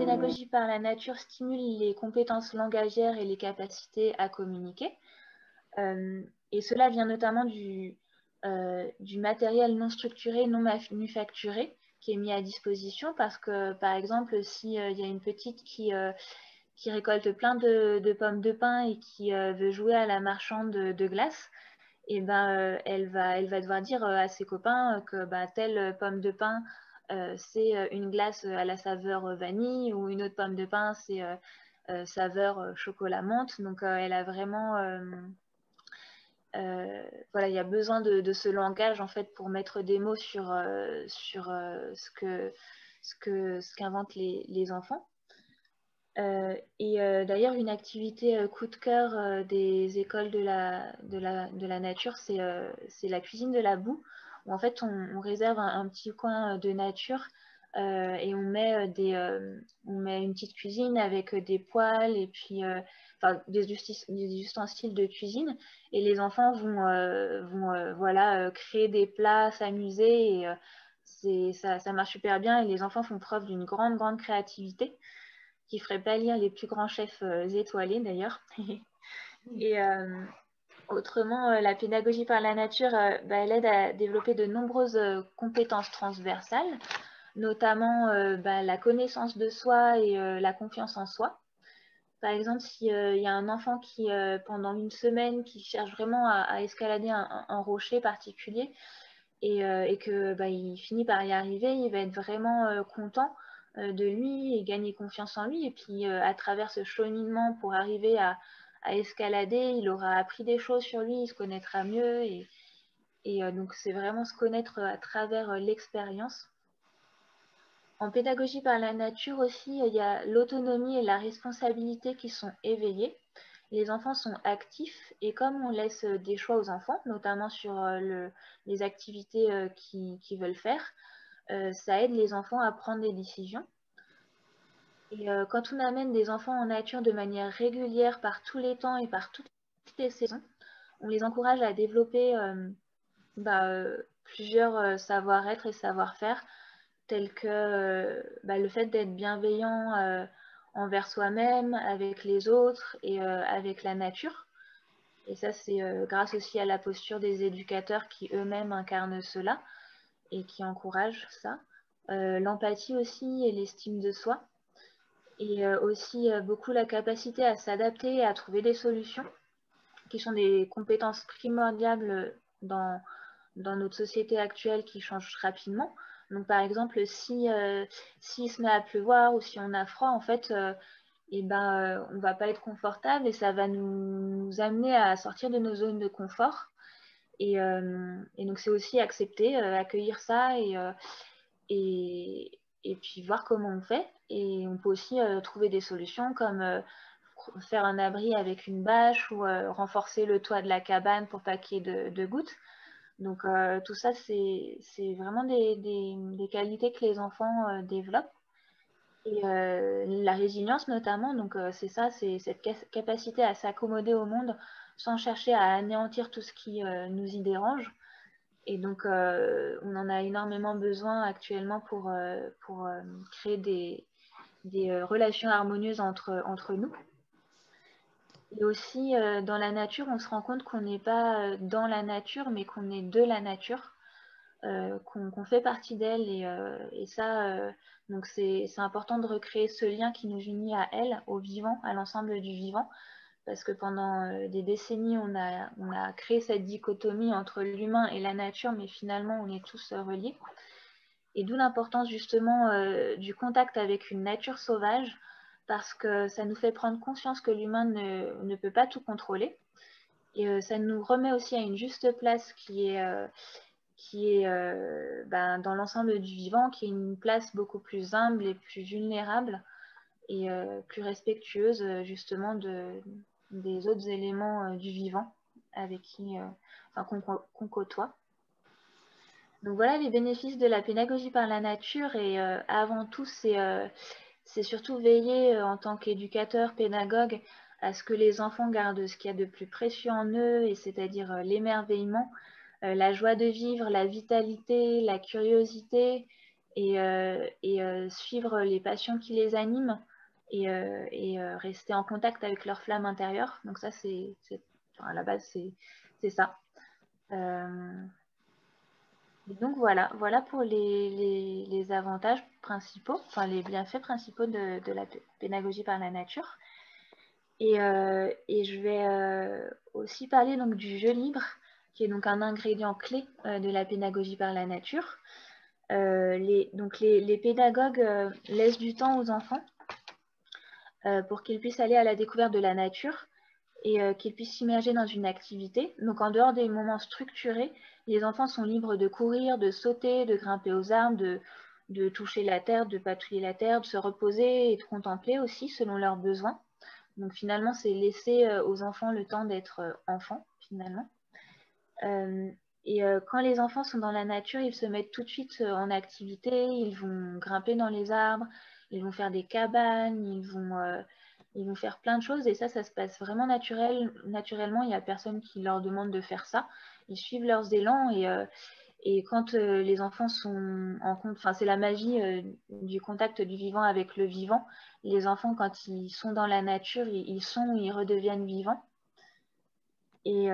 pédagogie par la nature stimule les compétences langagières et les capacités à communiquer. Et cela vient notamment du matériel non structuré, non manufacturé, qui est mis à disposition parce que, par exemple, s'il y a une petite qui récolte plein de pommes de pin et qui veut jouer à la marchande de glace, et ben, elle va devoir dire à ses copains que telle pomme de pin, c'est une glace à la saveur vanille, ou une autre pomme de pin, c'est saveur chocolat menthe. Donc, elle a vraiment... voilà, il y a besoin de ce langage en fait pour mettre des mots sur ce qu'inventent les enfants. D'ailleurs, une activité coup de cœur des écoles de la nature, c'est la cuisine de la boue, où en fait on réserve un petit coin de nature et on met une petite cuisine avec des poêles et puis enfin, des ustensiles de cuisine, et les enfants vont voilà, créer des plats, s'amuser, et ça marche super bien, et les enfants font preuve d'une grande créativité qui ferait pâlir les plus grands chefs étoilés d'ailleurs. Et autrement, la pédagogie par la nature, elle aide à développer de nombreuses compétences transversales, notamment la connaissance de soi et la confiance en soi. Par exemple, s'il y a un enfant qui, pendant une semaine, qui cherche vraiment à escalader un rocher particulier et que il finit par y arriver, il va être vraiment content de lui et gagner confiance en lui. Et puis, à travers ce cheminement pour arriver à escalader, il aura appris des choses sur lui, il se connaîtra mieux. Et donc, c'est vraiment se connaître à travers l'expérience. En pédagogie par la nature aussi, il y a l'autonomie et la responsabilité qui sont éveillées. Les enfants sont actifs, et comme on laisse des choix aux enfants, notamment sur les activités qu'ils veulent faire, ça aide les enfants à prendre des décisions. Et quand on amène des enfants en nature de manière régulière par tous les temps et par toutes les saisons, on les encourage à développer plusieurs savoir-être et savoir-faire, tels que le fait d'être bienveillant envers soi-même, avec les autres et avec la nature. Et ça, c'est grâce aussi à la posture des éducateurs qui eux-mêmes incarnent cela et qui encouragent ça. L'empathie aussi et l'estime de soi. Et aussi beaucoup la capacité à s'adapter et à trouver des solutions, qui sont des compétences primordiales dans notre société actuelle qui change rapidement. Donc par exemple, s'il se met à pleuvoir ou si on a froid, en fait, on ne va pas être confortable, et ça va nous amener à sortir de nos zones de confort. Et donc c'est aussi accepter, accueillir ça, et puis voir comment on fait. Et on peut aussi trouver des solutions comme faire un abri avec une bâche, ou renforcer le toit de la cabane pour pas qu'il y ait de gouttes. Donc tout ça, c'est vraiment des qualités que les enfants développent. Et la résilience notamment, donc c'est ça, c'est cette capacité à s'accommoder au monde sans chercher à anéantir tout ce qui nous y dérange. Et donc on en a énormément besoin actuellement pour créer des relations harmonieuses entre nous. Et aussi, dans la nature, on se rend compte qu'on n'est pas dans la nature, mais qu'on est de la nature, qu'on fait partie d'elle. Et ça, donc c'est important de recréer ce lien qui nous unit à elle, au vivant, à l'ensemble du vivant. Parce que pendant des décennies, on a créé cette dichotomie entre l'humain et la nature, mais finalement, on est tous reliés. Et d'où l'importance justement du contact avec une nature sauvage, parce que ça nous fait prendre conscience que l'humain ne peut pas tout contrôler. Et ça nous remet aussi à une juste place qui est dans l'ensemble du vivant, qui est une place beaucoup plus humble et plus vulnérable, et plus respectueuse justement des autres éléments du vivant avec qu'on côtoie. Donc voilà les bénéfices de la pédagogie par la nature. Et avant tout, c'est surtout veiller en tant qu'éducateur, pédagogue, à ce que les enfants gardent ce qu'il y a de plus précieux en eux, et c'est-à-dire l'émerveillement, la joie de vivre, la vitalité, la curiosité, suivre les passions qui les animent et rester en contact avec leur flamme intérieure. Donc ça, à la base, c'est ça. Et donc voilà pour les avantages principaux, enfin les bienfaits principaux de la pédagogie par la nature. Et je vais aussi parler donc du jeu libre, qui est donc un ingrédient clé de la pédagogie par la nature. Les pédagogues laissent du temps aux enfants pour qu'ils puissent aller à la découverte de la nature et qu'ils puissent s'immerger dans une activité. Donc en dehors des moments structurés, les enfants sont libres de courir, de sauter, de grimper aux arbres, de toucher la terre, de patouiller la terre, de se reposer et de contempler aussi selon leurs besoins. Donc finalement, c'est laisser aux enfants le temps d'être enfants, finalement. Quand les enfants sont dans la nature, ils se mettent tout de suite en activité, ils vont grimper dans les arbres, ils vont faire des cabanes, ils vont faire plein de choses et ça se passe vraiment naturellement. Il n'y a personne qui leur demande de faire ça. Ils suivent leurs élans et quand les enfants sont en compte, enfin c'est la magie du contact du vivant avec le vivant. Les enfants, quand ils sont dans la nature, ils redeviennent vivants. Et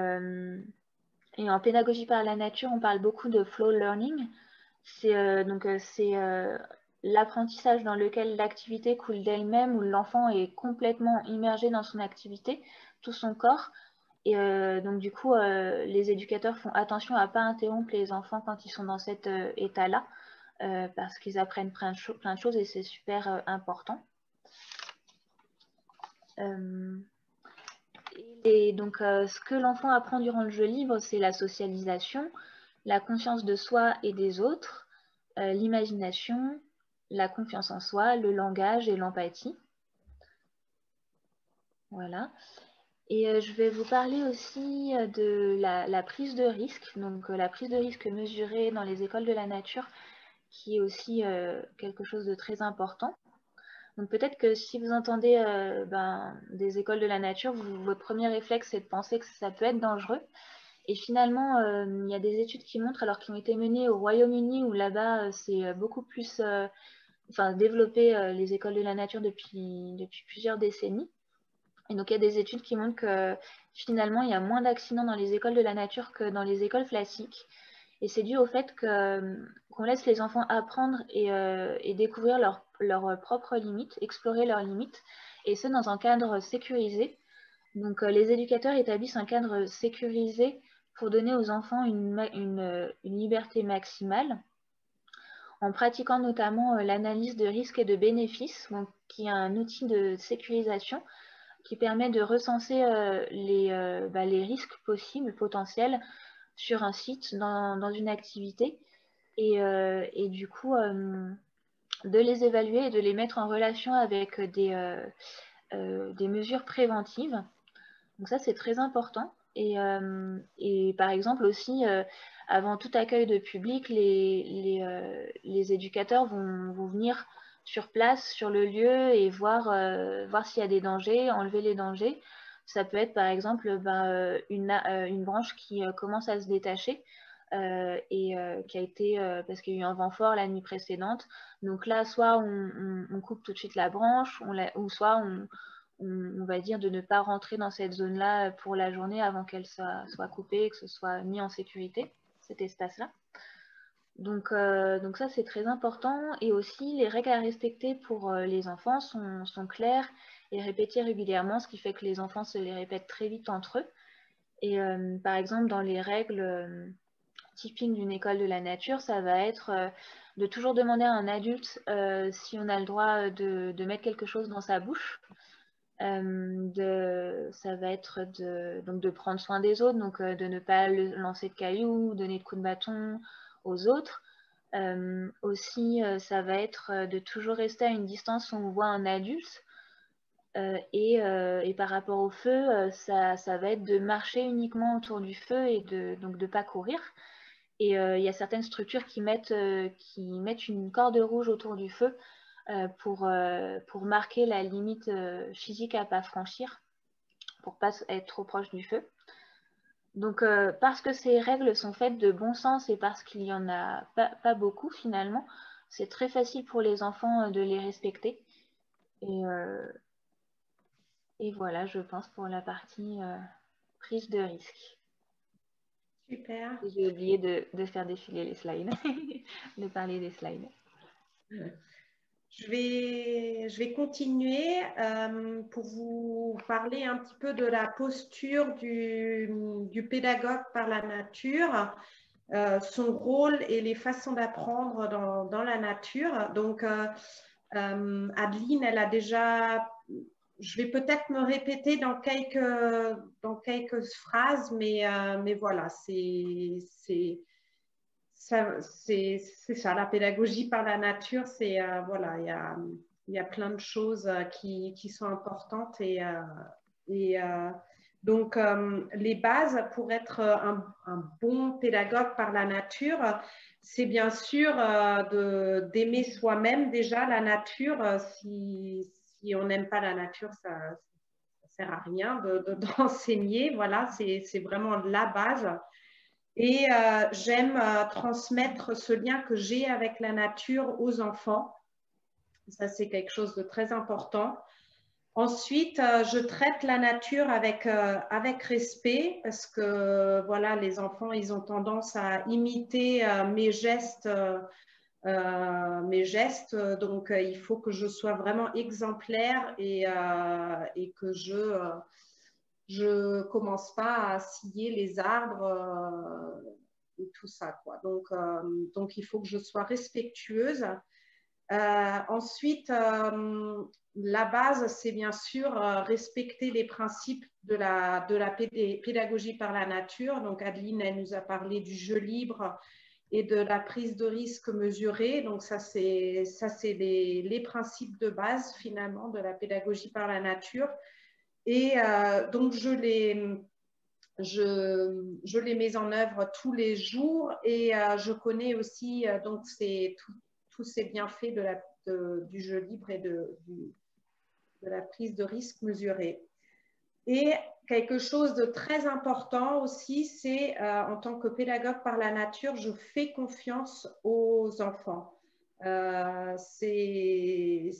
en pédagogie par la nature, on parle beaucoup de flow learning. C'est l'apprentissage dans lequel l'activité coule d'elle-même, où l'enfant est complètement immergé dans son activité, tout son corps. Et donc du coup, les éducateurs font attention à ne pas interrompre les enfants quand ils sont dans cet état-là, parce qu'ils apprennent plein de choses et c'est super important. Donc, ce que l'enfant apprend durant le jeu libre, c'est la socialisation, la conscience de soi et des autres, l'imagination, la confiance en soi, le langage et l'empathie. Voilà. Et je vais vous parler aussi de la prise de risque, donc la prise de risque mesurée dans les écoles de la nature, qui est aussi quelque chose de très important. Donc peut-être que si vous entendez des écoles de la nature, votre premier réflexe c'est de penser que ça peut être dangereux. Et finalement, il y a des études qui montrent, alors qui ont été menées au Royaume-Uni, où là-bas c'est beaucoup plus développé les écoles de la nature depuis plusieurs décennies. Et donc il y a des études qui montrent que finalement il y a moins d'accidents dans les écoles de la nature que dans les écoles classiques. Et c'est dû au fait qu'on laisse les enfants apprendre et découvrir leurs propres limites, explorer leurs limites, et ce dans un cadre sécurisé. Donc les éducateurs établissent un cadre sécurisé pour donner aux enfants une liberté maximale, en pratiquant notamment l'analyse de risques et de bénéfices, donc, qui est un outil de sécurisation qui permet de recenser les risques possibles, potentiels, sur un site, dans une activité, et du coup de les évaluer et de les mettre en relation avec des mesures préventives. Donc ça, c'est très important. Et par exemple aussi, avant tout accueil de public, les éducateurs vont venir sur place, sur le lieu, et voir s'il y a des dangers, enlever les dangers. Ça peut être par exemple une branche qui commence à se détacher qui a été, parce qu'il y a eu un vent fort la nuit précédente. Donc là, soit on coupe tout de suite la branche, ou soit on va dire de ne pas rentrer dans cette zone-là pour la journée avant qu'elle soit coupée, que ce soit mis en sécurité, cet espace-là. Donc ça, c'est très important. Et aussi, les règles à respecter pour les enfants sont claires et répétées régulièrement, ce qui fait que les enfants se les répètent très vite entre eux. Et par exemple, dans les règles typiques d'une école de la nature, ça va être de toujours demander à un adulte si on a le droit de mettre quelque chose dans sa bouche. Ça va être de prendre soin des autres, donc de ne pas lancer de cailloux, donner de coups de bâton aux autres. Aussi, ça va être de toujours rester à une distance où on voit un adulte. Et par rapport au feu, ça va être de marcher uniquement autour du feu et donc de ne pas courir. Et il y a certaines structures qui mettent une corde rouge autour du feu pour marquer la limite physique à ne pas franchir, pour ne pas être trop proche du feu. Donc, parce que ces règles sont faites de bon sens et parce qu'il n'y en a pas beaucoup finalement, c'est très facile pour les enfants de les respecter. Et voilà, je pense pour la partie prise de risque. Super. J'ai oublié de faire défiler les slides, de parler des slides. Je vais continuer pour vous parler un petit peu de la posture du pédagogue par la nature, son rôle et les façons d'apprendre dans la nature. Donc, Adeline, elle a déjà, je vais peut-être me répéter dans quelques phrases, mais voilà, c'est ça, la pédagogie par la nature, c'est voilà, il y a plein de choses qui sont importantes et donc les bases pour être un bon pédagogue par la nature, c'est bien sûr d'aimer soi-même déjà la nature. Si on n'aime pas la nature, ça sert à rien d'enseigner. Voilà, c'est vraiment la base. Et j'aime transmettre ce lien que j'ai avec la nature aux enfants. Ça, c'est quelque chose de très important. Ensuite, je traite la nature avec respect parce que voilà, les enfants, ils ont tendance à imiter mes gestes. Donc, il faut que je sois vraiment exemplaire et que je commence pas à scier les arbres et tout ça, quoi. Donc, il faut que je sois respectueuse. Ensuite, la base, c'est bien sûr respecter les principes de la pédagogie par la nature. Donc, Adeline, elle nous a parlé du jeu libre et de la prise de risque mesurée. Donc, ça, c'est les principes de base, finalement, de la pédagogie par la nature. Et donc, je les mets en œuvre tous les jours et je connais aussi donc tous ces bienfaits du jeu libre et de la prise de risque mesurée. Et quelque chose de très important aussi, c'est en tant que pédagogue par la nature, je fais confiance aux enfants. C'est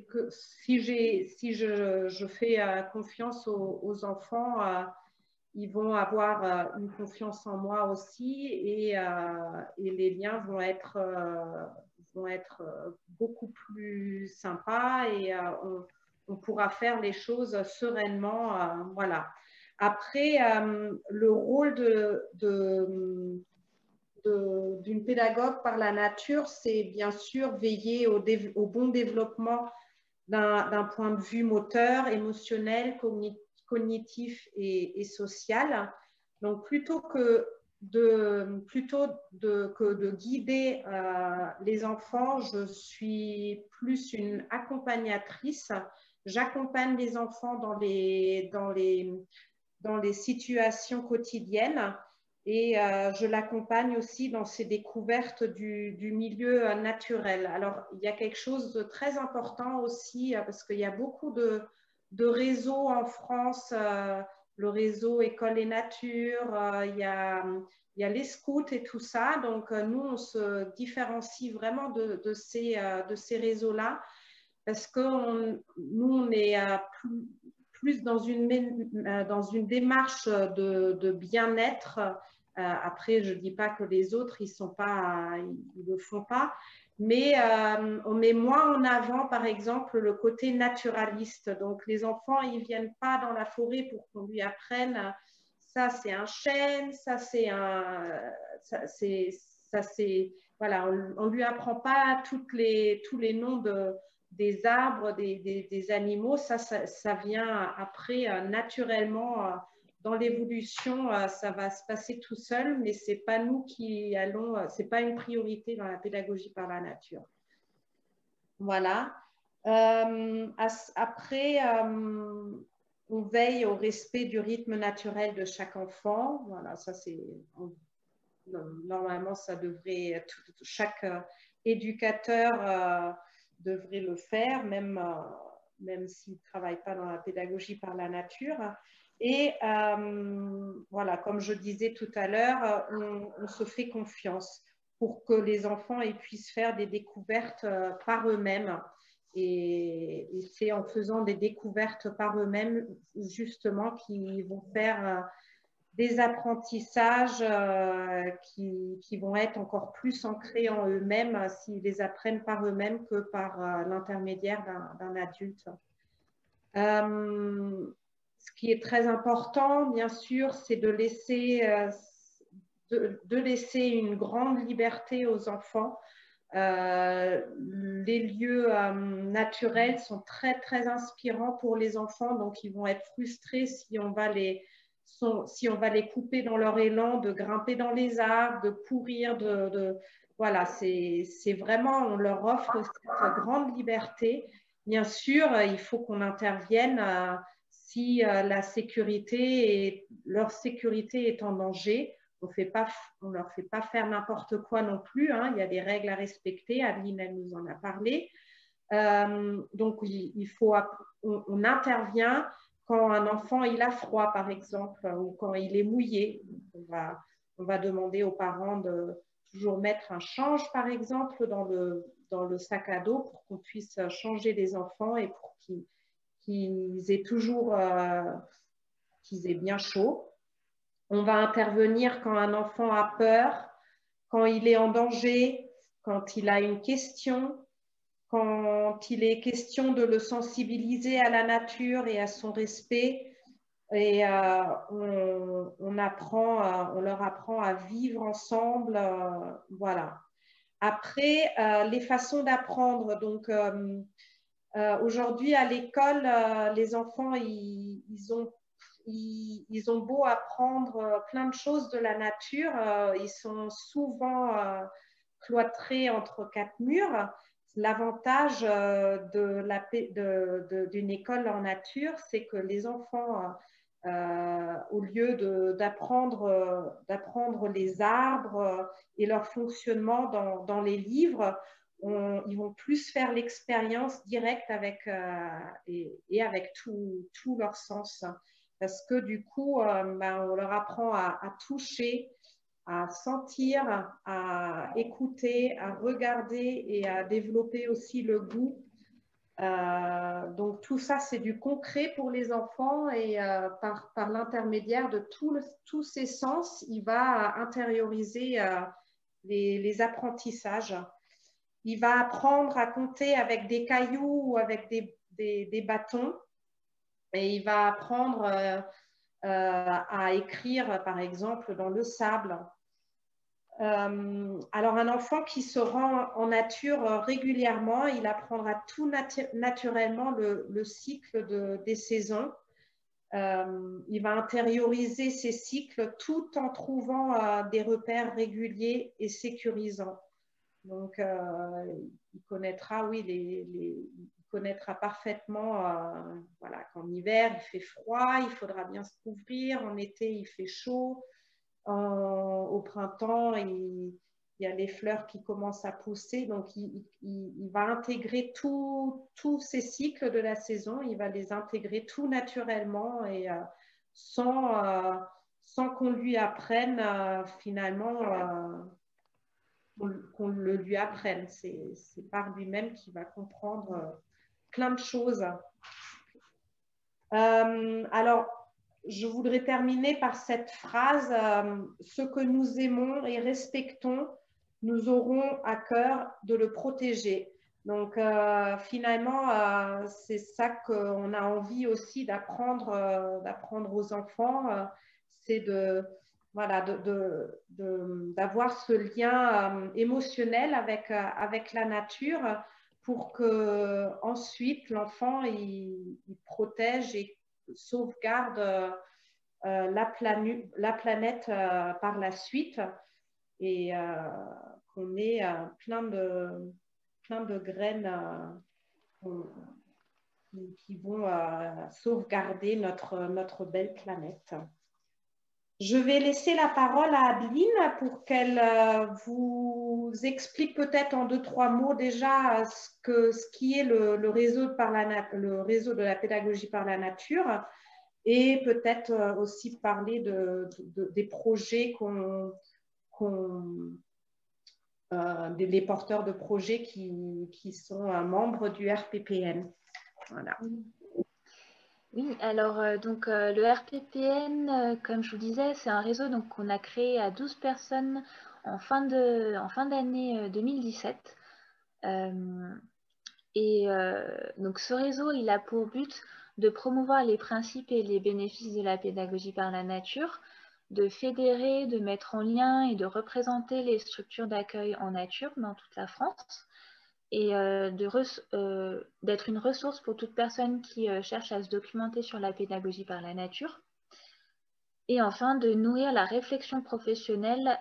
que si je fais confiance aux enfants, ils vont avoir une confiance en moi aussi et les liens vont être beaucoup plus sympas et on pourra faire les choses sereinement. Voilà. Après, le rôle d'une pédagogue par la nature, c'est bien sûr veiller au bon développement d'un point de vue moteur, émotionnel, cognitif et social. Donc, plutôt que de guider les enfants, je suis plus une accompagnatrice. J'accompagne les enfants dans les situations quotidiennes et je l'accompagne aussi dans ses découvertes du milieu naturel. Alors, il y a quelque chose de très important aussi parce qu'il y a beaucoup de réseaux en France, le réseau École et Nature, il y a les scouts et tout ça. Donc, nous, on se différencie vraiment de ces réseaux-là parce que nous, on est plus dans une démarche de bien-être. Après, je ne dis pas que les autres, ils ne le font pas, mais on met moins en avant, par exemple, le côté naturaliste. Donc, les enfants, ils ne viennent pas dans la forêt pour qu'on lui apprenne ça, c'est un chêne, ça, c'est voilà, on ne lui apprend pas tous les noms des arbres, des animaux, ça vient après naturellement dans l'évolution, ça va se passer tout seul, mais c'est pas nous qui allons, c'est pas une priorité dans la pédagogie par la nature. Voilà. Après, on veille au respect du rythme naturel de chaque enfant. Voilà, ça c'est normalement ça devrait chaque éducateur devrait le faire, même s'il ne travaille pas dans la pédagogie par la nature. Et voilà, comme je disais tout à l'heure, on se fait confiance. pour que les enfants puissent faire des découvertes par eux-mêmes. Et c'est en faisant des découvertes par eux-mêmes, justement, qu'ils vont faire des apprentissages qui vont être encore plus ancrés en eux-mêmes s'ils les apprennent par eux-mêmes que par l'intermédiaire d'un adulte. Ce qui est très important, bien sûr, c'est de laisser une grande liberté aux enfants. Les lieux naturels sont très, très inspirants pour les enfants, donc ils vont être frustrés si on va les couper dans leur élan de grimper dans les arbres, de courir, voilà, c'est vraiment, on leur offre cette grande liberté. Bien sûr, il faut qu'on intervienne si leur sécurité est en danger. On ne leur fait pas faire n'importe quoi non plus, hein. Il y a des règles à respecter. Adeline, elle nous en a parlé. Donc, on intervient quand un enfant il a froid, par exemple, ou quand il est mouillé. On va demander aux parents de toujours mettre un change, par exemple, dans le sac à dos pour qu'on puisse changer les enfants et pour qu'ils aient toujours qu'ils aient bien chaud. On va intervenir quand un enfant a peur, quand il est en danger, quand il a une question, quand il est question de le sensibiliser à la nature et à son respect. Et on leur apprend à vivre ensemble. Voilà. Après, les façons d'apprendre. Donc, aujourd'hui, à l'école, les enfants, ils ont beau apprendre plein de choses de la nature, ils sont souvent cloîtrés entre quatre murs. L'avantage d'une école en nature, c'est que les enfants, au lieu d'apprendre les arbres et leur fonctionnement dans les livres, ils vont plus faire l'expérience directe avec tout leur sens. Parce que du coup, on leur apprend à toucher, à sentir, à écouter, à regarder et à développer aussi le goût. Donc tout ça, c'est du concret pour les enfants et par l'intermédiaire de tous ces sens, il va intérioriser les apprentissages. Il va apprendre à compter avec des cailloux ou avec des bâtons et il va apprendre à écrire, par exemple, dans le sable. Alors, un enfant qui se rend en nature régulièrement, il apprendra tout naturellement le cycle des saisons. Il va intérioriser ces cycles tout en trouvant des repères réguliers et sécurisants. Donc, il connaîtra, oui, il connaîtra parfaitement voilà, qu'en hiver, il fait froid, il faudra bien se couvrir. En été, il fait chaud. Au printemps, il y a les fleurs qui commencent à pousser. Donc, il va intégrer tous ces cycles de la saison. Il va les intégrer tout naturellement et sans qu'on lui apprenne finalement qu'on le lui apprenne. C'est par lui-même qu'il va comprendre plein de choses. Alors, je voudrais terminer par cette phrase ce que nous aimons et respectons, nous aurons à cœur de le protéger. Donc, finalement, c'est ça qu'on a envie aussi d'apprendre aux enfants, c'est voilà, d'avoir ce lien émotionnel avec la nature pour que ensuite l'enfant il protège et sauvegarde la planète par la suite et qu'on ait plein de graines qui vont sauvegarder notre belle planète. Je vais laisser la parole à Adeline pour qu'elle vous explique peut-être en 2-3 mots déjà ce qui est le réseau de la pédagogie par la nature et peut-être aussi parler des projets les porteurs de projets qui sont membres du RPPN. Voilà. Oui, alors donc le RPPN, comme je vous disais, c'est un réseau qu'on a créé à 12 personnes en fin d'année 2017. Donc ce réseau, il a pour but de promouvoir les principes et les bénéfices de la pédagogie par la nature, de fédérer, de mettre en lien et de représenter les structures d'accueil en nature dans toute la France, et d'être une ressource pour toute personne qui cherche à se documenter sur la pédagogie par la nature. Et enfin, de nourrir la réflexion professionnelle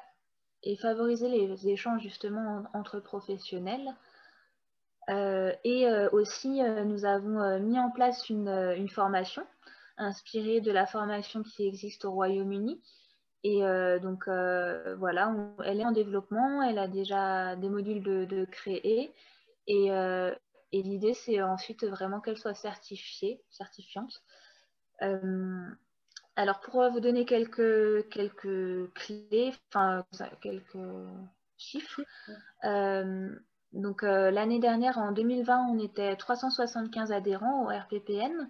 et favoriser les échanges justement entre professionnels. Aussi, nous avons mis en place une formation inspirée de la formation qui existe au Royaume-Uni. Et donc, voilà, elle est en développement, elle a déjà des modules de créer. Et l'idée, c'est ensuite vraiment qu'elle soit certifiante. Alors, pour vous donner quelques clés, enfin, quelques chiffres. Donc, l'année dernière, en 2020, on était 375 adhérents au RPPN.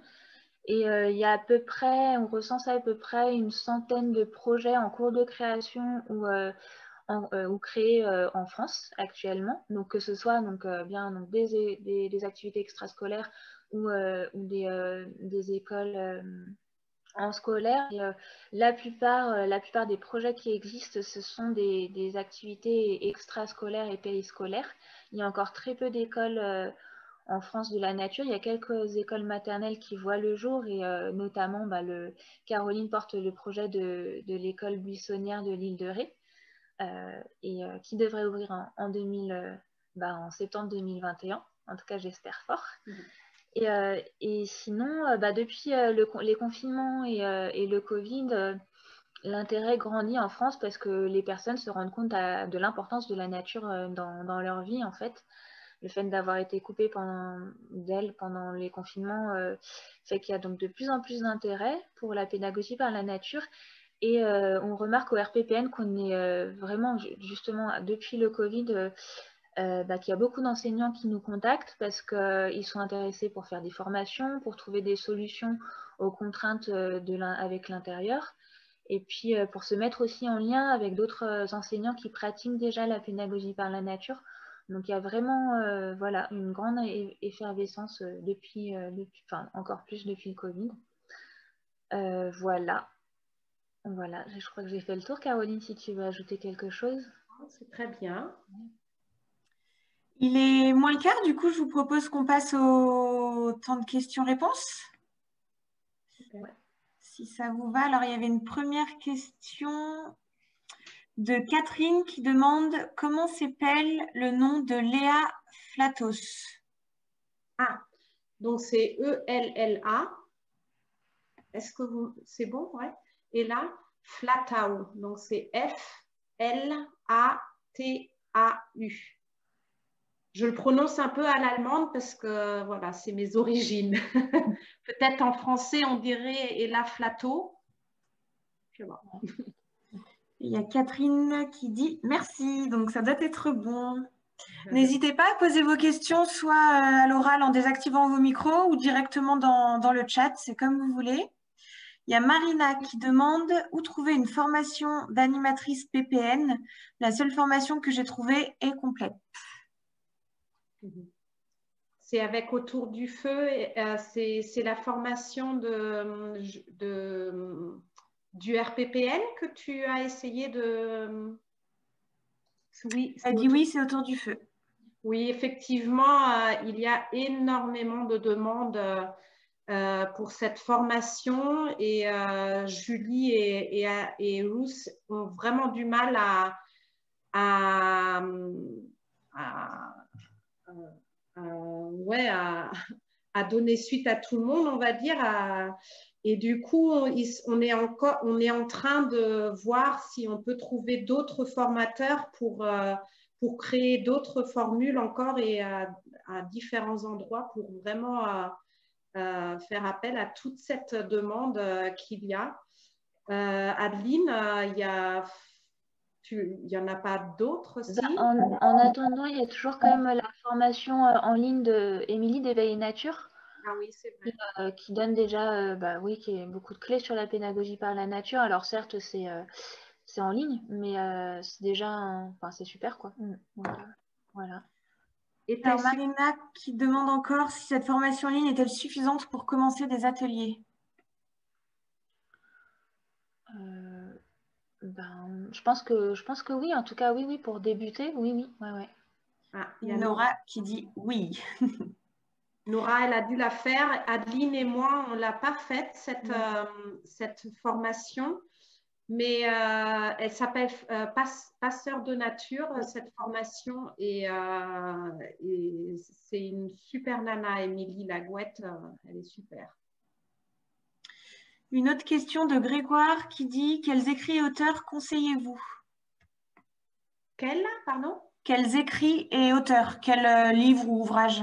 Et il y a on recense à peu près une centaine de projets en cours de création ou créés en France actuellement. Donc, que ce soit des activités extrascolaires ou des écoles en scolaire. Et, la plupart des projets qui existent, ce sont des activités extrascolaires et périscolaires. Il y a encore très peu d'écoles en France de la nature. Il y a quelques écoles maternelles qui voient le jour, et notamment Caroline porte le projet de l'école buissonnière de l'île de Ré, qui devrait ouvrir en septembre 2021. En tout cas, j'espère fort. Et sinon, depuis les confinements et le Covid, l'intérêt grandit en France parce que les personnes se rendent compte de l'importance de la nature dans leur vie, en fait. Le fait d'avoir été coupé pendant les confinements fait qu'il y a donc de plus en plus d'intérêt pour la pédagogie par la nature. Et on remarque au RPPN qu'on est vraiment, justement, depuis le Covid, qu'il y a beaucoup d'enseignants qui nous contactent parce qu'ils sont intéressés pour faire des formations, pour trouver des solutions aux contraintes avec l'intérieur. Et puis pour se mettre aussi en lien avec d'autres enseignants qui pratiquent déjà la pédagogie par la nature. Donc il y a vraiment une grande effervescence encore plus depuis le Covid. Voilà, je crois que j'ai fait le tour. Caroline, si tu veux ajouter quelque chose. C'est très bien. Il est moins le quart, du coup, je vous propose qu'on passe au temps de questions-réponses. Ouais. Si ça vous va. Alors, il y avait une première question de Catherine qui demande comment s'appelle le nom de Léa Flatos. Ah, donc c'est E-L-L-A. Est-ce que c'est bon? Ouais. Et là, Flatau. Donc c'est F-L-A-T-A-U. Je le prononce un peu à l'allemande parce que voilà, c'est mes origines. Peut-être en français, on dirait Ella Flato. Je vois. Il y a Catherine qui dit merci, donc ça doit être bon. N'hésitez pas à poser vos questions soit à l'oral en désactivant vos micros ou directement dans le chat, c'est comme vous voulez. Il y a Marina qui demande où trouver une formation d'animatrice PPN. La seule formation que j'ai trouvée est complète. C'est avec Autour du feu, c'est la formation du RPPN que tu as essayé de… Oui, elle dit oui, c'est Autour du feu. Oui, effectivement, il y a énormément de demandes pour cette formation, et Julie et Ruth ont vraiment du mal à donner suite à tout le monde, on va dire. Et du coup, on est en train de voir si on peut trouver d'autres formateurs pour créer d'autres formules encore, et à différents endroits, pour vraiment faire appel à toute cette demande qu'il y a. Adeline, il y a il n'y en a pas d'autres aussi? En attendant, il y a toujours quand même la formation en ligne de Émilie d'Éveil et Nature. Ah oui, c'est vrai. Qui donne déjà oui, qui est beaucoup de clés sur la pédagogie par la nature. Alors certes, c'est en ligne, mais c'est déjà enfin, c'est super quoi. Donc, voilà. Alors Marina qui demande encore si cette formation en ligne est-elle suffisante pour commencer des ateliers? Je pense que oui, en tout cas oui, pour débuter, oui, ouais. Ah, il y a Nora qui dit oui. Nora, elle a dû la faire. Adeline et moi, on ne l'a pas faite, cette formation. Mais elle s'appelle Passeur de nature, cette formation. Et c'est une super nana, Émilie Lagouette. Elle est super. Une autre question de Grégoire qui dit « Quels écrits et auteurs conseillez-vous » Quels, pardon? Quels écrits et auteurs? Quel livre ou ouvrage?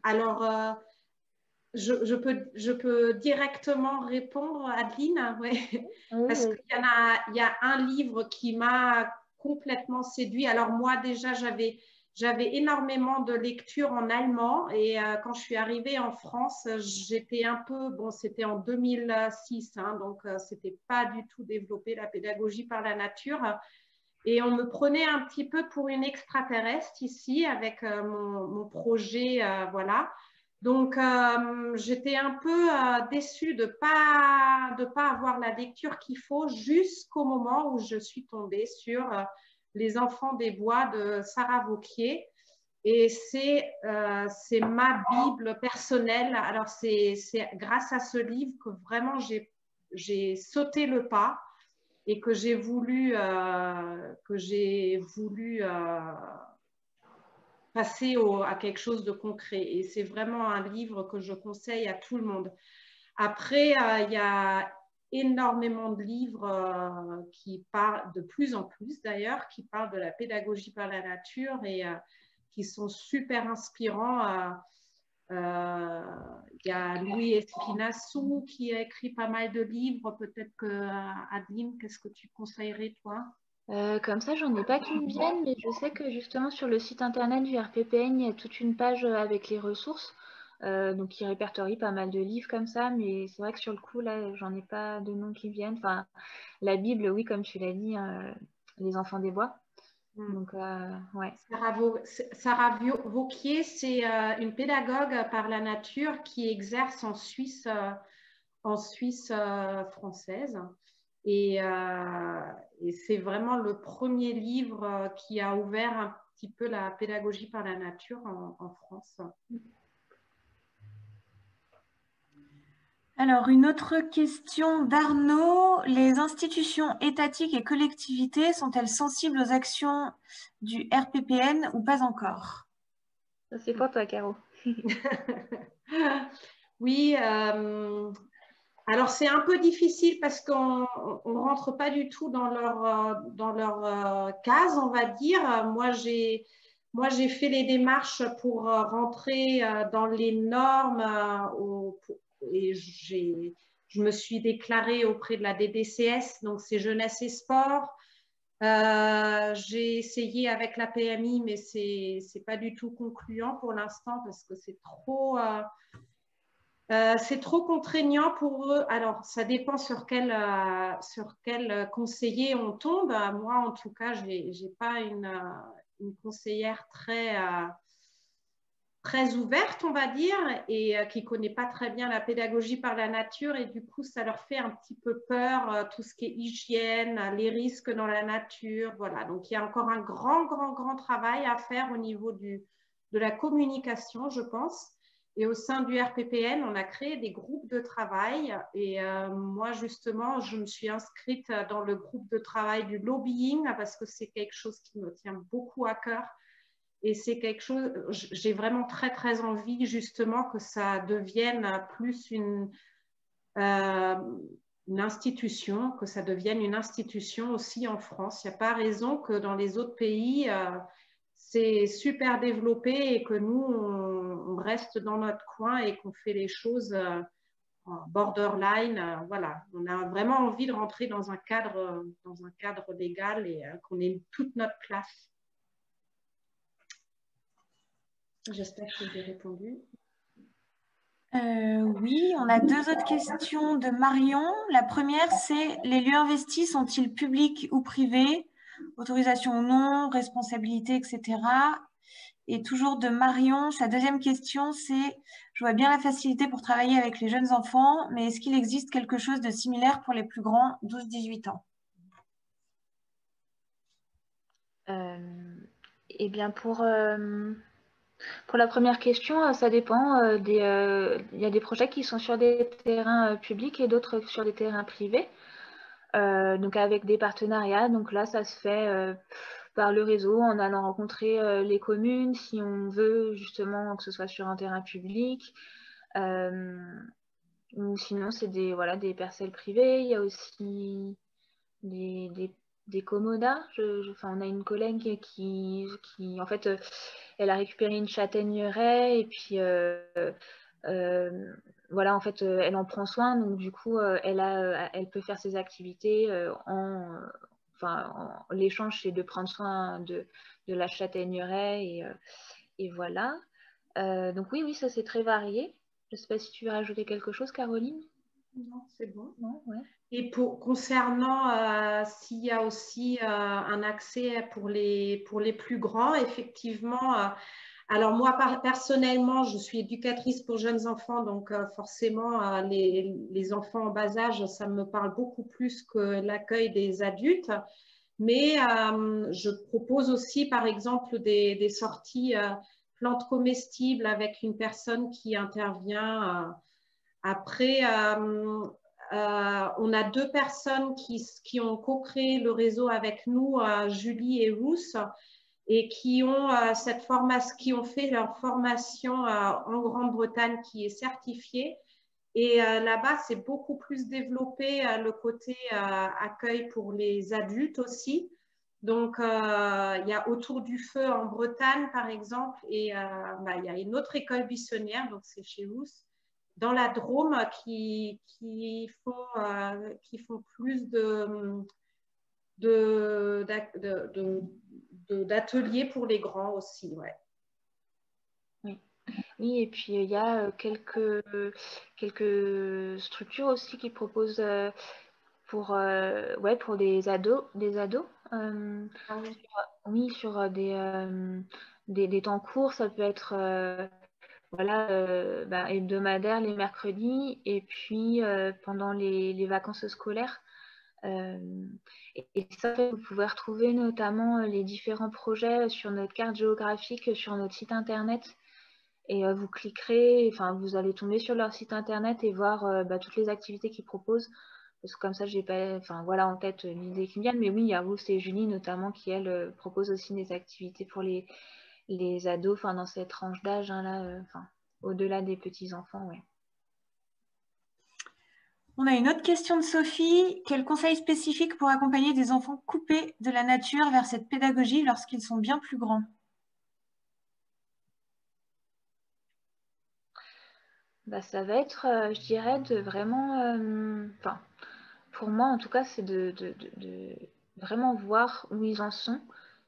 Alors, je peux directement répondre, Adeline, ouais. Parce qu'il y a un livre qui m'a complètement séduit. Alors moi, déjà, j'avais énormément de lectures en allemand et quand je suis arrivée en France, j'étais un peu, bon, c'était en 2006, hein, donc c'était pas du tout développé la pédagogie par la nature. Et on me prenait un petit peu pour une extraterrestre ici avec mon projet, voilà. Donc, j'étais un peu déçue de pas avoir la lecture qu'il faut jusqu'au moment où je suis tombée sur Les Enfants des Bois de Sarah Vauquier. Et c'est ma Bible personnelle. Alors, c'est grâce à ce livre que vraiment j'ai sauté le pas et que j'ai voulu passer à quelque chose de concret. Et c'est vraiment un livre que je conseille à tout le monde. Après, il y a énormément de livres qui parlent, de plus en plus d'ailleurs, qui parlent de la pédagogie par la nature et qui sont super inspirants. Il y a Louis Espinassou qui a écrit pas mal de livres. Peut-être que, Adeline, qu'est-ce que tu conseillerais, toi? Comme ça, j'en ai pas qui me viennent, mais je sais que justement sur le site internet du RPPN, il y a toute une page avec les ressources, donc qui répertorie pas mal de livres comme ça, mais c'est vrai que sur le coup, là, j'en ai pas de noms qui viennent. Enfin, la Bible, oui, comme tu l'as dit, Les Enfants des Bois. Donc, ouais. Sarah Vauquier, c'est une pédagogue par la nature qui exerce en Suisse française. Et c'est vraiment le premier livre qui a ouvert un petit peu la pédagogie par la nature en France. Alors, une autre question d'Arnaud. Les institutions étatiques et collectivités sont-elles sensibles aux actions du RPPN ou pas encore? Ça, c'est pour toi, Caro. Oui, alors c'est un peu difficile parce qu'on ne rentre pas du tout dans leur case, on va dire. Moi, j'ai fait les démarches pour rentrer dans les normes et je me suis déclarée auprès de la DDCS, donc c'est Jeunesse et Sport. J'ai essayé avec la PMI, mais c'est pas du tout concluant pour l'instant parce que c'est trop contraignant pour eux. Alors, ça dépend sur quel conseiller on tombe. Moi, en tout cas, je n'ai pas une conseillère très ouverte, on va dire, et qui ne connaît pas très bien la pédagogie par la nature. Et du coup, ça leur fait un petit peu peur, tout ce qui est hygiène, les risques dans la nature. Voilà. Donc, il y a encore un grand travail à faire au niveau de la communication, je pense. Et au sein du RPPN, on a créé des groupes de travail. Et moi, justement, je me suis inscrite dans le groupe de travail du lobbying parce que c'est quelque chose qui me tient beaucoup à cœur. Et c'est quelque chose, j'ai vraiment très envie justement que ça devienne plus une institution, que ça devienne une institution aussi en France. Il n'y a pas raison que dans les autres pays, c'est super développé et que nous, on reste dans notre coin et qu'on fait les choses borderline. Voilà, on a vraiment envie de rentrer dans un cadre légal et qu'on ait toute notre place. J'espère que j'ai répondu. Oui, on a 2 autres questions de Marion. La première, c'est les lieux investis sont-ils publics ou privés? Autorisation ou non, responsabilité, etc. Et toujours de Marion, sa deuxième question, c'est je vois bien la facilité pour travailler avec les jeunes enfants, mais est-ce qu'il existe quelque chose de similaire pour les plus grands, 12-18 ans? Eh bien, pour la première question, ça dépend. Il y a des projets qui sont sur des terrains publics et d'autres sur des terrains privés. Donc avec des partenariats. Donc là, ça se fait par le réseau, en allant rencontrer les communes, si on veut justement que ce soit sur un terrain public. Ou sinon, c'est des parcelles privées. Il y a aussi des commodas. Enfin, on a une collègue qui en fait, elle a récupéré une châtaigneraie et puis voilà, en fait, elle en prend soin. Donc, du coup, elle peut faire ses activités l'échange, c'est de prendre soin de la châtaigneraie et voilà. Donc, oui, ça, c'est très varié. Je ne sais pas si tu veux rajouter quelque chose, Caroline. Non, c'est bon. Non, ouais. Et concernant s'il y a aussi un accès pour les plus grands, effectivement, alors moi personnellement, je suis éducatrice pour jeunes enfants, donc forcément les enfants en bas âge, ça me parle beaucoup plus que l'accueil des adultes. Mais je propose aussi, par exemple, des sorties plantes comestibles avec une personne qui intervient. Après, on a 2 personnes qui ont co-créé le réseau avec nous, Julie et Ruth, et qui ont qui ont fait leur formation en Grande-Bretagne, qui est certifiée. Et là-bas, c'est beaucoup plus développé le côté accueil pour les adultes aussi. Donc, il y a Autour du Feu en Bretagne, par exemple, et il y a une autre école buissonnière, donc c'est chez Ruth, dans la Drôme, qui font plus d'ateliers pour les grands aussi. Ouais. Oui, et puis il y a quelques structures aussi qui proposent pour des ados. Oui, sur des temps courts, ça peut être hebdomadaire les mercredis et puis pendant les vacances scolaires. Et ça, vous pouvez retrouver notamment les différents projets sur notre carte géographique, sur notre site internet. Et vous cliquerez, enfin vous allez tomber sur leur site internet et voir toutes les activités qu'ils proposent. Parce que comme ça, j'ai pas en tête l'idée qui me vient. Mais oui, il y a Ruth et Julie notamment qui, elles, proposent aussi des activités pour les ados, dans cette tranche d'âge, au-delà des petits-enfants. Ouais. On a une autre question de Sophie. Quel conseil spécifique pour accompagner des enfants coupés de la nature vers cette pédagogie lorsqu'ils sont bien plus grands? Ça va être, je dirais, de vraiment... pour moi, en tout cas, c'est de vraiment voir où ils en sont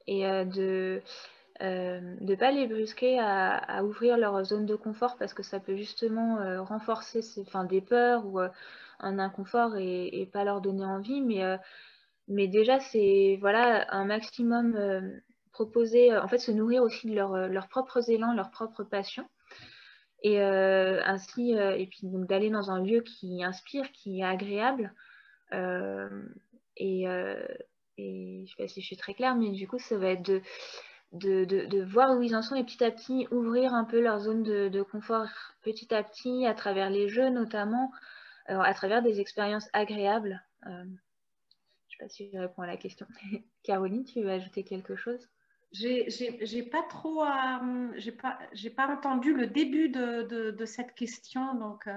et de ne pas les brusquer à ouvrir leur zone de confort parce que ça peut justement renforcer des peurs ou un inconfort et pas leur donner envie. Mais déjà, c'est un maximum proposer, en fait, se nourrir aussi de leurs propres élans, leurs propres passions. Et ainsi, et puis donc d'aller dans un lieu qui inspire, qui est agréable. Et je ne sais pas si je suis très claire, mais du coup, ça va être de voir où ils en sont et petit à petit ouvrir un peu leur zone de confort petit à petit à travers les jeux notamment, à travers des expériences agréables. Je ne sais pas si je réponds à la question. Caroline, tu veux ajouter quelque chose? J'ai pas trop, j'ai pas entendu le début de cette question, donc.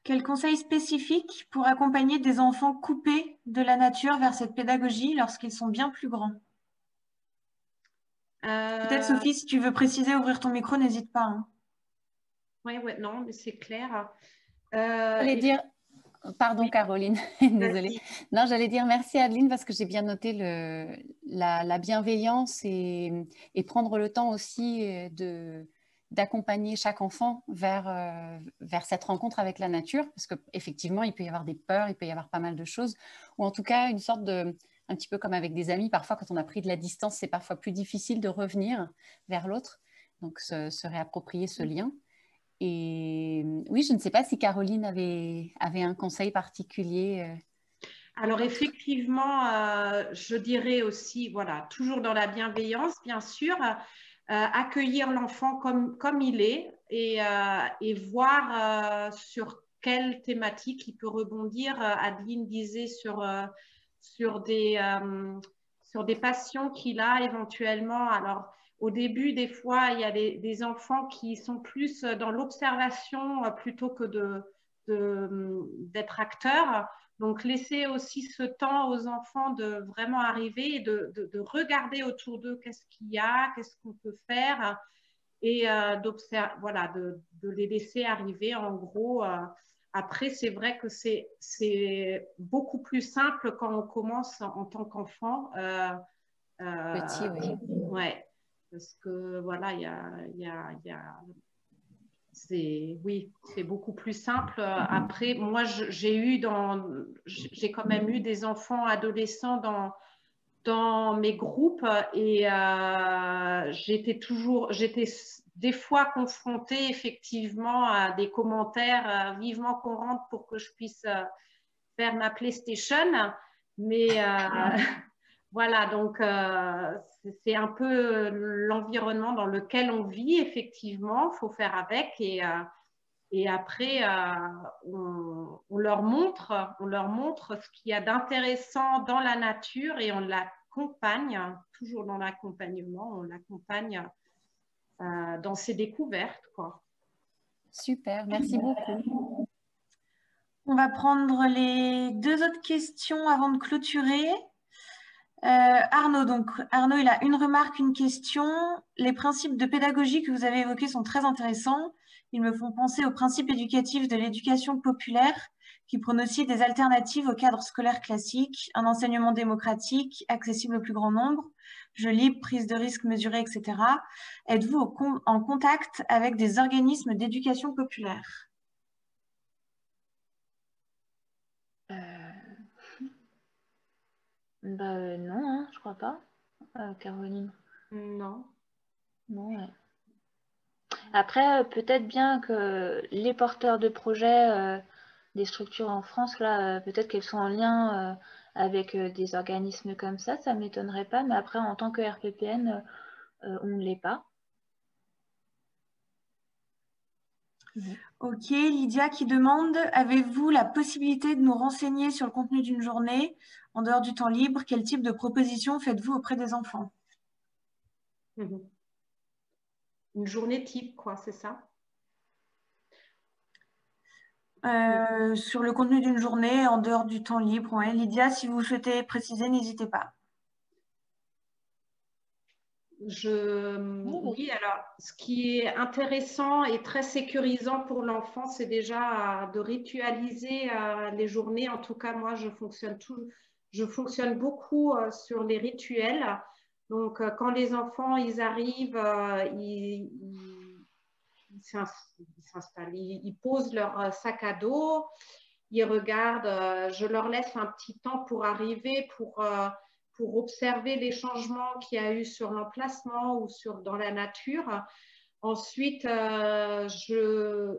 Quel conseil spécifique pour accompagner des enfants coupés de la nature vers cette pédagogie lorsqu'ils sont bien plus grands? Peut-être Sophie, si tu veux préciser, ouvrir ton micro, n'hésite pas. Hein. Oui, non, mais c'est clair. J'allais dire, pardon Oui, Caroline, désolée. vas-y. Non, j'allais dire merci Adeline parce que j'ai bien noté la bienveillance et prendre le temps aussi d'accompagner chaque enfant vers cette rencontre avec la nature, parce qu'effectivement, il peut y avoir des peurs, il peut y avoir pas mal de choses, ou en tout cas une sorte un petit peu comme avec des amis, parfois quand on a pris de la distance, c'est parfois plus difficile de revenir vers l'autre, donc se réapproprier ce lien. Et oui, je ne sais pas si Caroline avait un conseil particulier. Alors effectivement, je dirais aussi, voilà, toujours dans la bienveillance, bien sûr, accueillir l'enfant comme il est et voir sur quelle thématique il peut rebondir. Adeline disait sur sur des passions qu'il a éventuellement. Alors au début, des fois, il y a des enfants qui sont plus dans l'observation plutôt que d'être acteurs. Donc, laisser aussi ce temps aux enfants de vraiment arriver et de regarder autour d'eux qu'est-ce qu'il y a, qu'est-ce qu'on peut faire et d'observer, voilà, de les laisser arriver en gros. Après, c'est vrai que c'est beaucoup plus simple quand on commence en tant qu'enfant. Petit, oui. Ouais, parce que voilà, oui, c'est beaucoup plus simple. Après, moi, j'ai quand même eu des enfants adolescents dans mes groupes et j'étais des fois confrontée effectivement à des commentaires vivement qu'on rentre pour que je puisse faire ma PlayStation. Mais voilà, donc c'est un peu l'environnement dans lequel on vit, effectivement, il faut faire avec et après, on leur montre ce qu'il y a d'intéressant dans la nature et on l'accompagne, toujours dans l'accompagnement, on l'accompagne dans ses découvertes, quoi. Super, merci beaucoup. On va prendre les 2 autres questions avant de clôturer. Arnaud, il a une remarque, une question. Les principes de pédagogie que vous avez évoqués sont très intéressants. Ils me font penser aux principes éducatifs de l'éducation populaire qui prônent aussi des alternatives au cadre scolaire classique, un enseignement démocratique, accessible au plus grand nombre, jeu libre, prise de risque mesurée, etc. Êtes-vous en contact avec des organismes d'éducation populaire? Non, hein, je crois pas, Caroline. Non. Non, ouais. Après, peut-être bien que les porteurs de projets des structures en France, là, peut-être qu'elles sont en lien avec des organismes comme ça ne m'étonnerait pas, mais après, en tant que RPPN, on ne l'est pas. Ok, Lydia qui demande, avez-vous la possibilité de nous renseigner sur le contenu d'une journée en dehors du temps libre? Quel type de propositions faites-vous auprès des enfants? Une journée type, quoi, c'est ça? Sur le contenu d'une journée en dehors du temps libre. Ouais. Lydia, si vous souhaitez préciser, n'hésitez pas. Oui, alors, ce qui est intéressant et très sécurisant pour l'enfant, c'est déjà de ritualiser les journées. En tout cas, moi, je fonctionne beaucoup sur les rituels. Donc, quand les enfants, ils arrivent, ils s'installent, ils posent leur sac à dos, ils regardent, je leur laisse un petit temps pour arriver, pour observer les changements qu'il y a eu sur l'emplacement ou dans la nature. Ensuite, je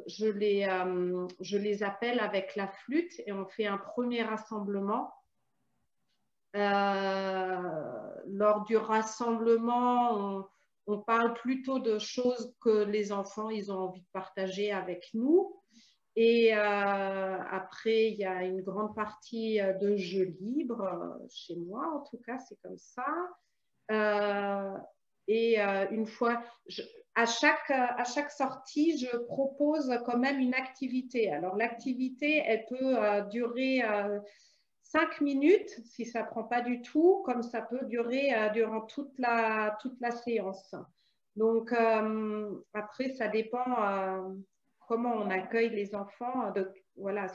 les appelle avec la flûte et on fait un premier rassemblement. Lors du rassemblement, on parle plutôt de choses que les enfants ils ont envie de partager avec nous. Et après, il y a une grande partie de jeux libres, chez moi en tout cas, c'est comme ça. Une fois, à chaque sortie, je propose quand même une activité. Alors l'activité, elle peut durer 5 minutes, si ça ne prend pas du tout, comme ça peut durer durant toute la séance. Donc après, ça dépend comment on accueille les enfants. Donc, voilà,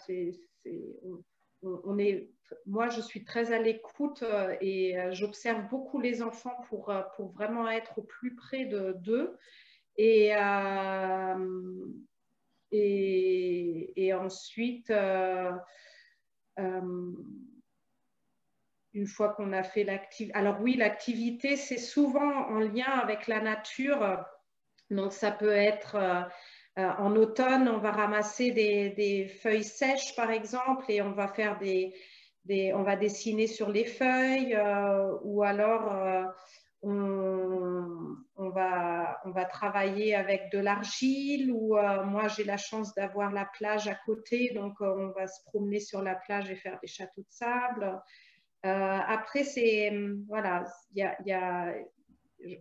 moi, je suis très à l'écoute et j'observe beaucoup les enfants pour vraiment être au plus près d'eux. Et ensuite, une fois qu'on a fait l'activité, alors oui, l'activité, c'est souvent en lien avec la nature. Donc, ça peut être en automne, on va ramasser des feuilles sèches, par exemple, et on va faire on va dessiner sur les feuilles, ou alors on va travailler avec de l'argile, ou moi, j'ai la chance d'avoir la plage à côté, donc on va se promener sur la plage et faire des châteaux de sable. Après, voilà,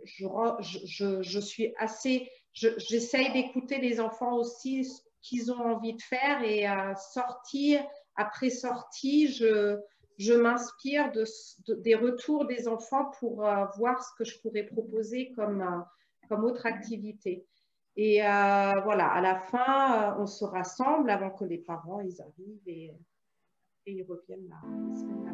je suis assez, j'essaye d'écouter les enfants aussi, ce qu'ils ont envie de faire, et après sortie, je m'inspire des retours des enfants pour voir ce que je pourrais proposer comme autre activité. Et voilà, à la fin, on se rassemble avant que les parents ils arrivent et ils reviennent la semaine